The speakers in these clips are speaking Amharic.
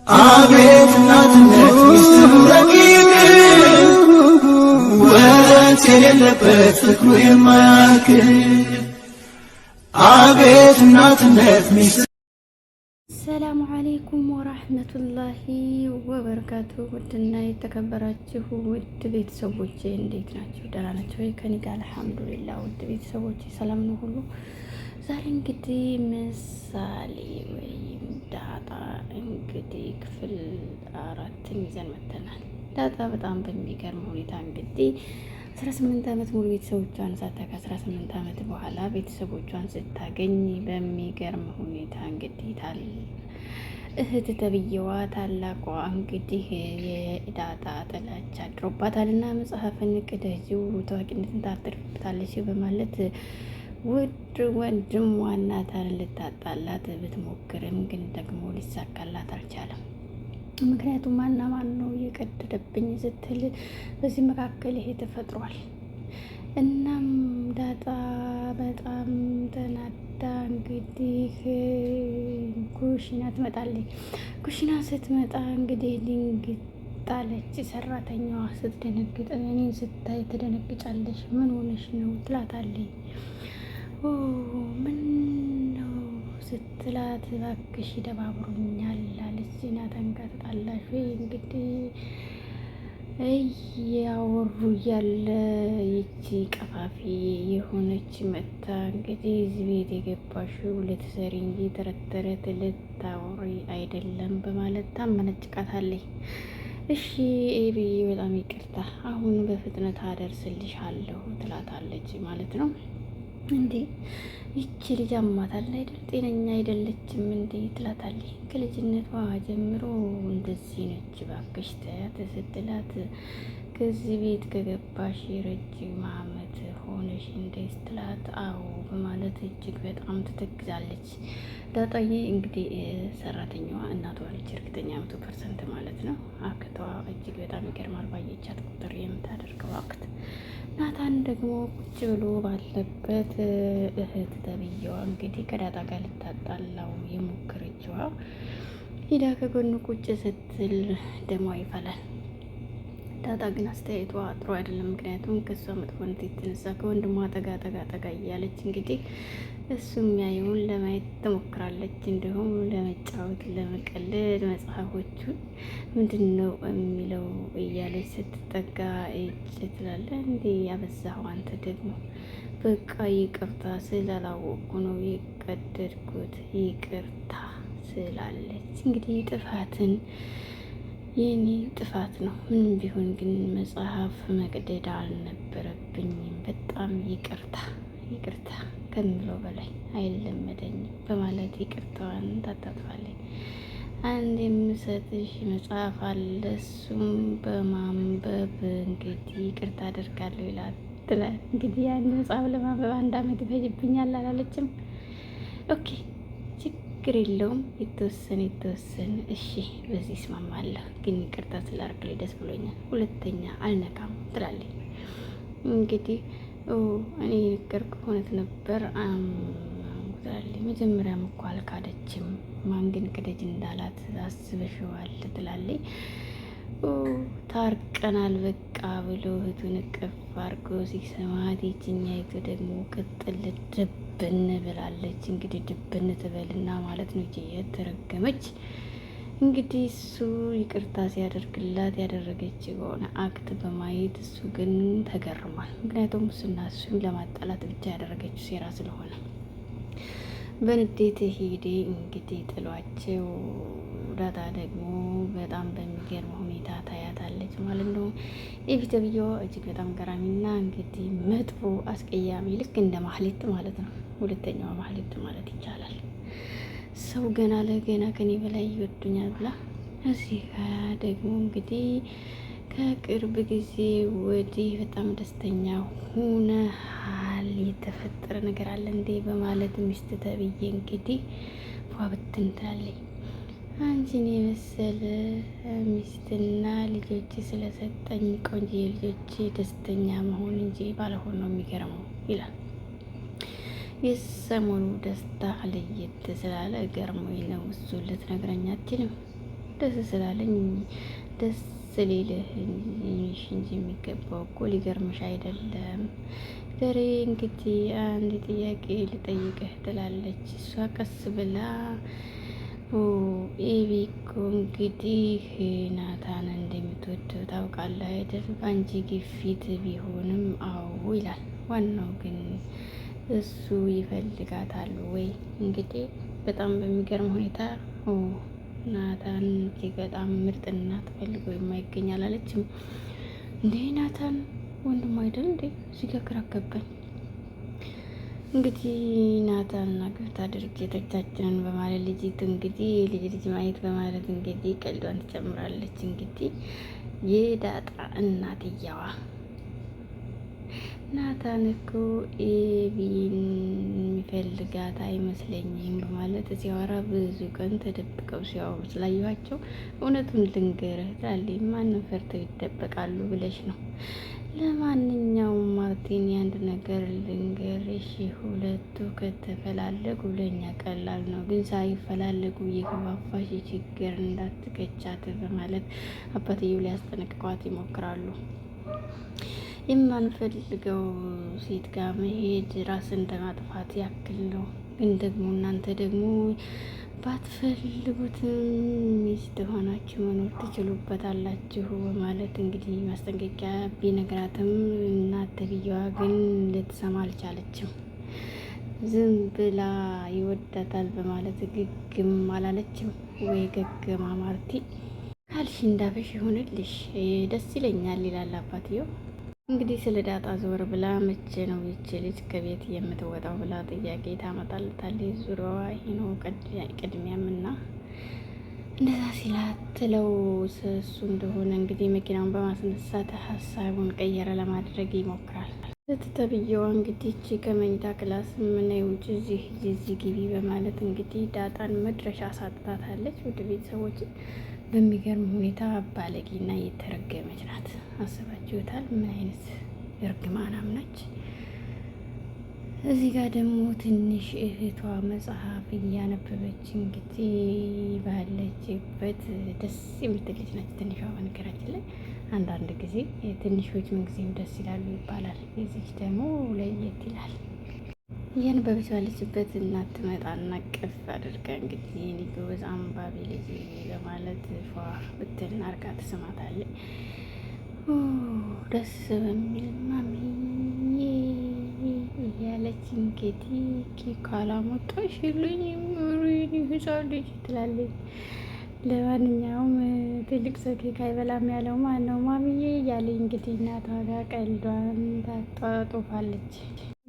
አቤት እናትነት ሚስጥሩ ረቂቅ ወረት የሌለበት ፍቅሩ የማያልቅ አቤት እናትነት ሚስጥሩ። ሰላሙ አለይኩም ወራህመቱላሂ ወበረካቱ። ውድና የተከበራችሁ ውድ ቤተሰቦቼ እንዴት ናችሁ? ደህና ናችሁ ወይ? ከኔ ጋር አልሐምዱሊላህ። ውድ ቤተሰቦቼ ሰላም ነው ሁሉ። ዛሬ እንግዲህ ምሳሌ ወይም ዳጣ እንግዲህ ክፍል 4 ይዘን መተናል። ዳጣ በጣም በሚገርም ሁኔታ እንግዲህ 18 ዓመት ሙሉ ቤተሰቦቿን ሳታውቅ 18 ዓመት በኋላ ቤተሰቦቿን ስታገኝ በሚገርም ሁኔታ እንግዲህ እህት ተብዬዋ ታላቋ እንግዲህ የዳጣ ጥላቻ አድሮባታልና መጽሐፍን ቅደጂው ታዋቂነትን ታተርፍበታለች በማለት ውድ ወንድሟ ናታን ልታጣላት ብትሞክርም ግን ደግሞ ሊሳካላት አልቻለም። ምክንያቱም ማን ነው የቀደደብኝ ስትል በዚህ መካከል ይሄ ተፈጥሯል። እናም ዳጣ በጣም ተናዳ እንግዲህ ኩሽና ትመጣለች። ኩሽና ስትመጣ እንግዲህ ድንግጣለች። ሰራተኛዋ ስትደነግጥ እኔን ስታይ ትደነግጫለሽ፣ ምን ሆነሽ ነው ትላታለች። ምን ነው ስትላት እባክሽ ይደባብሩኛል አለች። ናታን ጋር ተጣላሽ ወይ? እንግዲህ እያወሩ እያለ ይቺ ቀፋፊ የሆነች መታ እንግዲህ እዚህ ቤት የገባሽው ልትሰሪ እንጂ ተረት ልታወሪ አይደለም በማለት ታመነጭቃታለች። እሺ ኤቢ በጣም ይቅርታ፣ አሁን በፍጥነት አደርስልሻለሁ ትላታለች ማለት ነው። እንዴ ይቺ ልጅ አማታል አይደል? ጤነኛ አይደለችም እንዴ ትላታለች። ከልጅነቷ ጀምሮ እንደዚህ ነች፣ እባክሽ ተያት ስትላት ከዚህ ቤት ከገባሽ ረጅም ዓመት ሆነሽ እንዴ ስትላት አዎ በማለት እጅግ በጣም ትተግዛለች። ዳጣዬ እንግዲህ ሰራተኛዋ እናቷ ልጅ እርግጠኛ 100% ማለት ነው። አክቷ እጅግ በጣም ይገርማል። ባየቻት ቁጥር የምታደርገው አክት። ናታን ደግሞ ቁጭ ብሎ ባለበት እህት ተብዬዋ እንግዲህ ከዳጣ ጋር ልታጣላው የሞከረችዋ ሂዳ ከጎኑ ቁጭ ስትል ደሟ ይፈላል። ዳጣ ግን አስተያየቷ ጥሩ አይደለም። ምክንያቱም ከሷ መጥፎነት የተነሳ ከወንድሟ ጠጋ እያለች እንግዲህ እሱ የሚያየውን ለማየት ትሞክራለች። እንዲሁም ለመጫወት ለመቀለድ መጽሐፎቹን ምንድን ነው የሚለው እያለች ስትጠጋ እጭ ትላለ። እንዴ ያበዛኸው አንተ ደግሞ በቃ ይቅርታ ስላላወቅኩ ነው የቀደድኩት ይቅርታ ስላለች እንግዲህ ጥፋትን የኔ ጥፋት ነው። ምንም ቢሆን ግን መጽሐፍ መቅደድ አልነበረብኝም። በጣም ይቅርታ ከምለው በላይ አይለመደኝም በማለት ይቅርታዋን ታጣጥፋለች። አንድ የምሰጥሽ መጽሐፍ አለ፣ እሱም በማንበብ እንግዲህ ይቅርታ አደርጋለሁ ይላል። እንግዲህ ያን መጽሐፍ ለማንበብ 1 ዓመት ይፈጅብኛል አላለችም። ኦኬ ችግር የለውም የተወሰነ እሺ በዚህ እስማማለሁ፣ ግን ይቅርታ ስላደረግልኝ ደስ ብሎኛል፣ ሁለተኛ አልነካም ትላለች። እንግዲህ እኔ የነገርኩህ እውነት ነበር ትላለች። መጀመሪያም እኮ አልካደችም፣ ማን ግን ክደጅ እንዳላት አስበሽዋል ትላለች። ታርቀናል በቃ ብሎ እህቱን እቅፍ አድርጎ ሲሰማት ይችኛይቱ ደግሞ ቅጥል ድብን ብላለች። እንግዲህ ድብን ትበልና ማለት ነው የተረገመች። እንግዲህ እሱ ይቅርታ ሲያደርግላት ያደረገች የሆነ አክት በማየት እሱ ግን ተገርሟል። ምክንያቱም እሱና እሱን ለማጣላት ብቻ ያደረገችው ሴራ ስለሆነ በንዴት ሄዴ እንግዲህ ጥሏቸው ዳጣ ደግሞ በጣም በሚገርም ሁኔታ ታያታለች ማለት ነው። ኤቢ ተብዬዋ እጅግ በጣም ገራሚና እንግዲህ መጥፎ አስቀያሚ ልክ እንደ ማህሌት ማለት ነው። ሁለተኛዋ ማህሌት ማለት ይቻላል። ሰው ገና ለገና ከኔ በላይ ይወዱኛል ብላ እዚህ ደግሞ እንግዲህ ከቅርብ ጊዜ ወዲህ በጣም ደስተኛ ሆነሃል፣ የተፈጠረ ነገር አለ እንዴ በማለት ሚስት ተብዬ እንግዲህ ፏብትን ትላለች። አንቺን የመሰለ ሚስትና ልጆች ስለሰጠኝ ቆንጆ ልጆች ደስተኛ መሆን እንጂ ባለሆን ነው የሚገርመው ይላል። የሰሞኑ ደስታ ለየት ስላለ ገርሞኝ ነው። እሱ ልትነግረኝ አትችልም? ደስ ስላለኝ ደስ ሊልህ እንጂ የሚገባው እኮ ሊገርምሽ አይደለም። ዛሬ እንግዲህ አንድ ጥያቄ ልጠይቅህ ትላለች እሷ ቀስ ብላ። ኤቢ እኮ እንግዲህ ናታን እንደምትወደው ታውቃለህ አይደል? በአንቺ ግፊት ቢሆንም አዎ ይላል። ዋናው ግን እሱ ይፈልጋታል ወይ? እንግዲህ በጣም በሚገርም ሁኔታ ናታን እጅግ በጣም ምርጥና ተፈልጎ የማይገኝ አላለችም እንዴ? ናታን ወንድም አይደል እንዴ? እዚህ ጋር ግራ ገባኝ። እንግዲህ ናታንና ግብታ ድርጅቶቻችንን በማለት ልጅቱ እንግዲህ ልጅ ማየት በማለት እንግዲህ ቀልዷን ትጨምራለች። እንግዲህ የዳጣ እናትየዋ ናታን እኮ ኤቢን የሚፈልጋት አይመስለኝም በማለት ሲያወራ ብዙ ቀን ተደብቀው ሲያወሩ ስላየኋቸው እውነቱን ልንገርህ ትላለች። ማንም ፈርተው ይደበቃሉ ብለሽ ነው? ለማንኛውም ማርቲን የአንድ ነገር ልንገርሽ፣ ሁለቱ ከተፈላለጉ ለእኛ ቀላል ነው፣ ግን ሳይፈላለጉ የገባፋሽ ችግር እንዳትገቻት በማለት አባትየው ሊያስጠነቅቋት ይሞክራሉ። የማንፈልገው ሴት ጋር መሄድ ራስን እንደማጥፋት ያክል ነው። ግን ደግሞ እናንተ ደግሞ ባትፈልጉትም ሚስት ሆናችሁ መኖር ትችሉበታላችሁ በማለት እንግዲህ ማስጠንቀቂያ ቢነግራትም እናት ተብዬዋ ግን ልትሰማ አልቻለችም። ዝም ብላ ይወዳታል በማለት ግግም አላለችም ወይ? ገገማ ማርቲ ካልሽ እንዳፈሽ ይሆንልሽ ደስ ይለኛል ይላል አባትየው። እንግዲህ ስለ ዳጣ ዞር ብላ መቼ ነው ይች ልጅ ከቤት የምትወጣው ብላ ጥያቄ ታመጣለታለች። ዙሪያዋ ይሄ ነው ቅድሚያም እና እንደዛ ሲላት ትለው እሱ እንደሆነ እንግዲህ መኪናውን በማስነሳት ሀሳቡን ቀየረ ለማድረግ ይሞክራል። ስትተብየዋ እንግዲህ እቺ ከመኝታ ክላስ ምን ውጭ እዚህ ግቢ በማለት እንግዲህ ዳጣን መድረሻ አሳጥታታለች። ውድ ቤተሰቦች በሚገርም ሁኔታ ባለጌና የተረገመች ናት። አስባችሁታል? ምን አይነት እርግማናም ነች። እዚህ ጋር ደግሞ ትንሽ እህቷ መጽሐፍ እያነበበች እንግዲህ ባለችበት ደስ የምትል ልጅ ነች። ትንሿ በነገራችን ላይ አንዳንድ ጊዜ ትንሾች ምንጊዜም ደስ ይላሉ ይባላል። የዚች ደግሞ ለየት ይላል። እያነበበች ባለችበት እናት ትመጣና ቅፍ አድርጋ እንግዲህ የኔ ጎበዝ አንባቢ ልጅ በማለት ፏ ብትን አርጋ ትስማታለች። ደስ በሚል ማሚዬ እያለች እንግዲህ ካላመጣሽ የለኝ ምሪኒ ህፃን ልጅ ትላለች። ለማንኛውም ትልቅ ሰው ኬክ አይበላም ያለው ማን ነው? ማሚዬ እያለ እንግዲህ እናቷ ጋር ቀልዷን ታጧጡፋለች።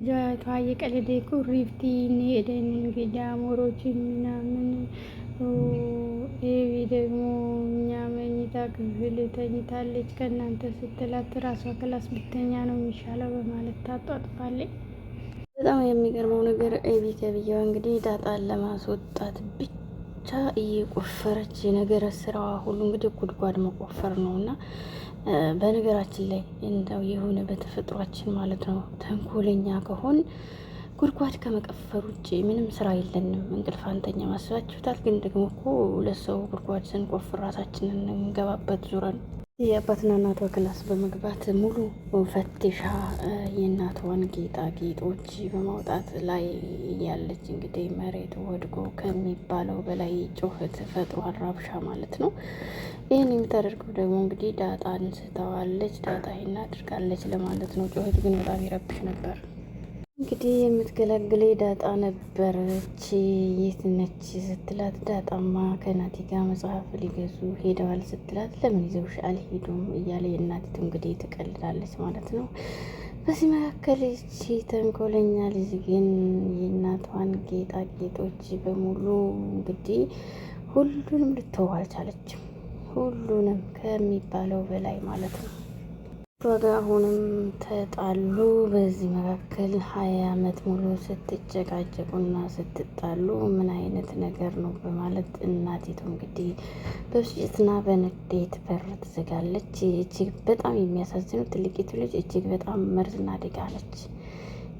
ጃቷ የቀለደ ኩሪፍቲ ሄደን እንግዲህ አሞሮችን ምናምን ኤቢ ደግሞ እኛ መኝታ ክፍል ተኝታለች ከእናንተ ስትላት ራሷ ክላስ ብተኛ ነው የሚሻለው በማለት ታጧጥፋለች። በጣም የሚገርመው ነገር ኤቢ ተብዬዋ እንግዲህ ዳጣን ለማስወጣት ብቻ እየቆፈረች ነገረ ስራዋ ሁሉ እንግዲህ ጉድጓድ መቆፈር ነው እና በነገራችን ላይ እንደው የሆነ በተፈጥሯችን ማለት ነው ተንኮለኛ ከሆን ጉድጓድ ከመቀፈር ውጭ ምንም ስራ የለንም። እንቅልፍ አንተኛ ማስባችሁታል። ግን ደግሞ እኮ ለሰው ጉድጓድ ስንቆፍር ራሳችንን እንገባበት ዙረን የአባትና እናቷ ክላስ በመግባት ሙሉ ፈትሻ የእናቷን ጌጣጌጦች በማውጣት ላይ ያለች እንግዲህ መሬት ወድቆ ከሚባለው በላይ ጩኸት ፈጥሯል። ረብሻ ማለት ነው። ይህን የምታደርገው ደግሞ እንግዲህ ዳጣ አንስተዋለች። ዳጣ ይህን አድርጋለች ለማለት ነው። ጩኸቱ ግን በጣም ይረብሽ ነበር። እንግዲህ የምትገላግለ ዳጣ ነበረች። የት ነች ስትላት ዳጣማ ከናቲ ጋር መጽሐፍ ሊገዙ ሄደዋል ስትላት ለምን ይዘውሽ አልሄዱም እያለ የእናቲቱ እንግዲህ ትቀልዳለች ማለት ነው። በዚህ መካከል እቺ ተንኮለኛ ልጅ ግን የእናቷን ጌጣጌጦች በሙሉ እንግዲህ ሁሉንም ልትተው አልቻለችም። ሁሉንም ከሚባለው በላይ ማለት ነው። ዋጋ አሁንም ተጣሉ። በዚህ መካከል 20 ዓመት ሙሉ ስትጨቃጨቁና ስትጣሉ ምን አይነት ነገር ነው በማለት እናቲቱ እንግዲህ በብስጭትና በንዴት በር ትዘጋለች። እጅግ በጣም የሚያሳዝኑ ትልቂቱ ልጅ እጅግ በጣም መርዝና ድጋለች።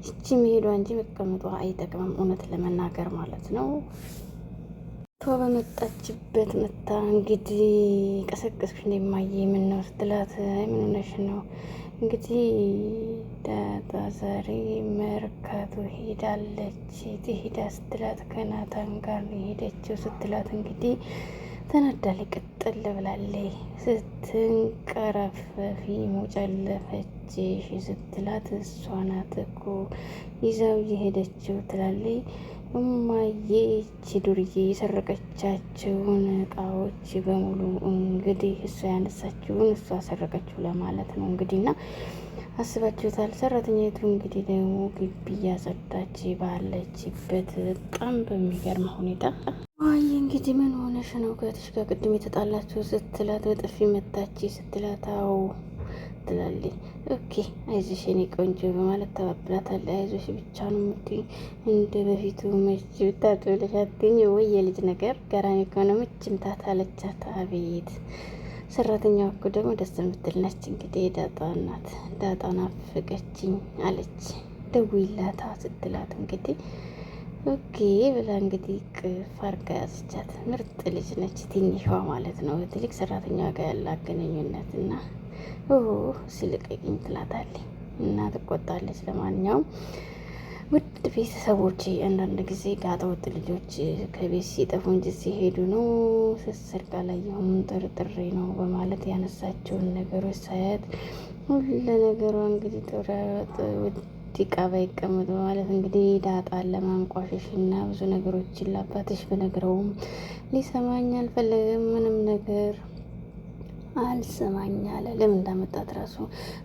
እቺ መሄዷ እንጂ መቀመጧ አይጠቅምም፣ እውነት ለመናገር ማለት ነው። በመጣችበት መታ እንግዲህ ቀሰቀስሽ እንደማየ ምን ነው ስትላት ምን ሆነሽ ነው እንግዲህ ዳጣ ዛሬ መርካቶ ሄዳለች ትሄዳ ስትላት ከናታን ጋር ሄደችው ስትላት እንግዲህ ተናዳለች ቅጥል ብላለች ስትንቀረፈፊ ሞጨለፈችሽ ስትላት እሷ ናት እኮ ይዛው የሄደችው ትላለች እማዬ ይቺ ዱርዬ የሰረቀቻቸውን እቃዎች በሙሉ እንግዲህ እሷ ያነሳችውን እሷ ሰረቀችው ለማለት ነው እንግዲህ እና አስባችሁታል። ሰራተኛይቱ እንግዲህ ደግሞ ግቢ እያጸዳች ባለችበት በጣም በሚገርም ሁኔታ አይ እንግዲህ ምን ሆነሽ ነው ከትሽ ጋር ቅድም የተጣላችሁ ስትላት በጥፊ መታች ስትላት አዎ ትላለች። ኦኬ አይዞሽ የኔ ቆንጆ በማለት ተባብላታለች። አይዞሽ ብቻ ነው የምትይኝ እንደ በፊቱ መች ብታጥብለሽ አትይኝ ወይ የልጅ ነገር ገራሚ ከሆነ ምች ምታት አለቻት። አቤት ሰራተኛዋ እኮ ደግሞ ደስ የምትል ነች። እንግዲህ ዳጣ ናት። ዳጣ ናፈቀችኝ አለች። ደውይላታ ስትላት እንግዲህ ኦኬ ብላ እንግዲህ ቅፍ አርጋ ያዘቻት። ምርጥ ልጅ ነች ትንሿ ማለት ነው። ትልቅ ሰራተኛዋ ጋር ያላት ግንኙነት እና ሲልቀቂኝ ትላታለች እና ትቆጣለች። ለማንኛውም ውድ ቤተሰቦች አንዳንድ ጊዜ ጋጠ ወጥ ልጆች ከቤት ሲጠፉ እንጂ ሲሄዱ ነው ስስር ላይ የሆኑ ጥርጥሬ ነው በማለት ያነሳቸውን ነገሮች ሳያት ሁሉ ነገሯ እንግዲህ ጥራት ውድቃ ባይቀመጥ በማለት እንግዲህ ዳጣን ለማንቋሸሽ እና ብዙ ነገሮችን ላባትሽ በነግረውም ሊሰማኝ አልፈለገም። ምንም ነገር አልሰማኝ አለ። ለምን እንዳመጣት ራሱ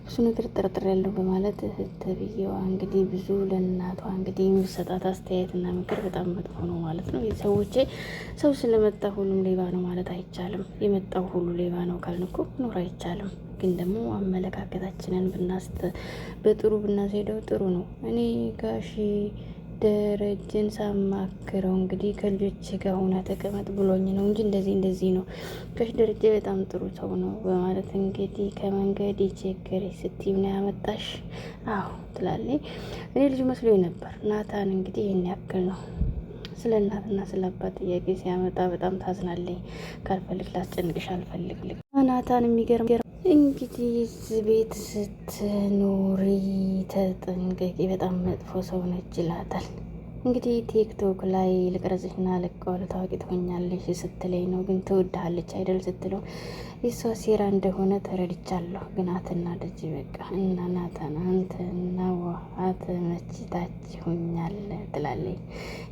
ብዙ ነገር ጥርጥር ያለው በማለት ተብዬዋ እንግዲህ ብዙ ለእናቷ እንግዲህ የሚሰጣት አስተያየትና ምክር በጣም መጥፎ ነው ማለት ነው። ሰዎች ሰው ስለመጣ ሁሉም ሌባ ነው ማለት አይቻልም። የመጣው ሁሉ ሌባ ነው ካልን እኮ ኖር አይቻልም። ግን ደግሞ አመለካከታችንን በጥሩ ብናስሄደው ጥሩ ነው። እኔ ጋሽ ደረጀን ሳማክረው እንግዲህ ከልጆች ጋር ሆና ተቀመጥ ብሎኝ ነው እንጂ እንደዚህ ነው። ጋሽ ደረጀ በጣም ጥሩ ሰው ነው በማለት እንግዲህ ከመንገድ የቸገረች ስትይ ነው ያመጣሽ? አዎ ትላለች። እኔ ልጅ መስሎኝ ነበር። ናታን እንግዲህ ይህን ያክል ነው። ስለ እናትና ስለ አባት ጥያቄ ሲያመጣ በጣም ታዝናለኝ። ካልፈልግ ላስጨንቅሽ አልፈልግ። ናታን የሚገርም እንግዲህ እዚህ ቤት ስትኖሪ ተጠንቀቂ፣ በጣም መጥፎ ሰው ነች ይላታል። እንግዲህ ቲክቶክ ላይ ልቅረጽሽና ልቀዋል ታዋቂ ትሆኛለሽ ስትለኝ ነው ግን ትወድሃለች አይደል ስትለው የሷ ሴራ እንደሆነ ተረድቻለሁ። ግን አትናደጂ በቃ እና ናታን አንተና ውሃት መችታችሁኛል ትላለች።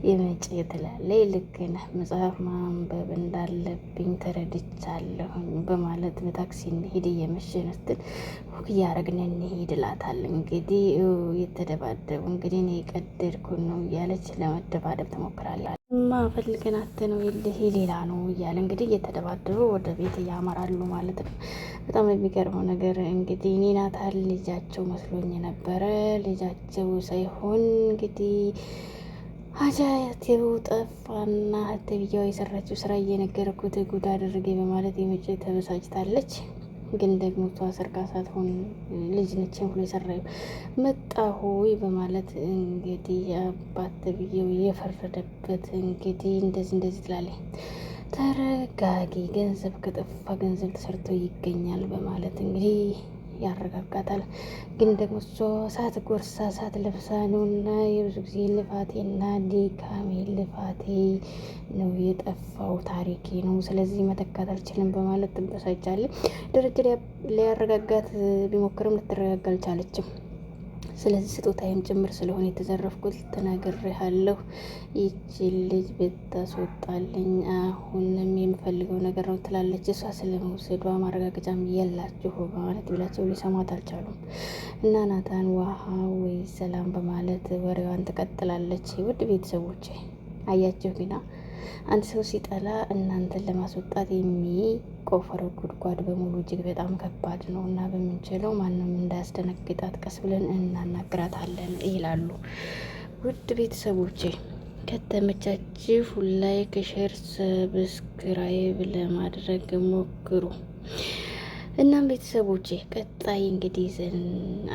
የመጪ ትላለች። ልክ ነህ፣ መጽሐፍ ማንበብ እንዳለብኝ ተረድቻለሁኝ በማለት በታክሲ እንሂድ እየመሸ ነው ስትል እያረግን እንሂድ እላታል። እንግዲህ የተደባደቡ እንግዲህ እኔ የቀደድኩን ነው እያለች ለመደባደብ ትሞክራለች። ፈልገናት ነው ይልህ ሌላ ነው እያለ እንግዲህ እየተደባደቡ ወደ ቤት እያመራሉ ማለት ነው። በጣም የሚገርመው ነገር እንግዲህ እኔ ናታን ልጃቸው መስሎኝ ነበረ። ልጃቸው ሳይሆን እንግዲህ አጃቴው ጠፋና ተብያው የሰራችው ስራ እየነገርኩት ጉድ አደረገ በማለት የመጪ ተበሳጭታለች። ግን ደግሞ እሷ ሰርቃ ሳትሆን ልጅ ነችን ብሎ የሰራዩ መጣሁ በማለት እንግዲህ አባት ተብዬው የፈረደበት እንግዲህ እንደዚህ ትላለች። ተረጋጊ፣ ገንዘብ ከጠፋ ገንዘብ ተሰርቶ ይገኛል በማለት እንግዲህ ያረጋጋታል። ግን ደግሞ እሷ ሳት ጎርሳ ሳት ለብሳ ነውና የብዙ ጊዜ ልፋቴና ድካሜ ልፋቴ ነው የጠፋው ታሪኬ ነው፣ ስለዚህ መተካት አልችልም በማለት ትበሳጫለች። ደረጃ ሊያረጋጋት ቢሞክርም ልትረጋጋ አልቻለችም። ስለዚህ ስጦታዬም ጭምር ስለሆነ የተዘረፍኩት ተናግሬሃለሁ። ይቺን ልጅ ብታስወጣልኝ አሁንም የምፈልገው ነገር ነው ትላለች። እሷ ስለመውሰዷ ማረጋገጫም የላችሁ በማለት ብላቸው ሊሰሟት አልቻሉም። እና ናታን ውሃ ወይ ሰላም በማለት ወሬዋን ትቀጥላለች። ውድ ቤተሰቦች አያችሁ ግና አንድ ሰው ሲጠላ እናንተን ለማስወጣት የሚቆፈረው ጉድጓድ በሙሉ እጅግ በጣም ከባድ ነው እና በምንችለው ማንም እንዳያስደነግጣት ቀስ ብለን እናናግራታለን ይላሉ። ውድ ቤተሰቦቼ ከተመቻችሁ ላይክ፣ ሼር፣ ሰብስክራይብ ለማድረግ ሞክሩ። እናም ቤተሰቦቼ ቀጣይ እንግዲህ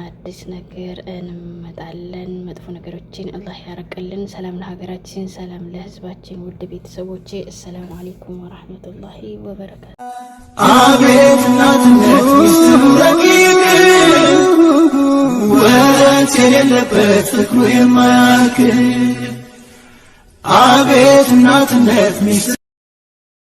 አዲስ ነገር እንመጣለን። መጥፎ ነገሮችን አላህ ያርቅልን። ሰላም ለሀገራችን፣ ሰላም ለህዝባችን። ውድ ቤተሰቦቼ አሰላሙ አለይኩም ወራህመቱላሂ ወበረካቱ። አቤት እናትነት ሚስጥሩ ረቂቅ ወረት የሌለበት ፍቅሩ የማያልቅ አቤት እናትነት ሚስጥሩ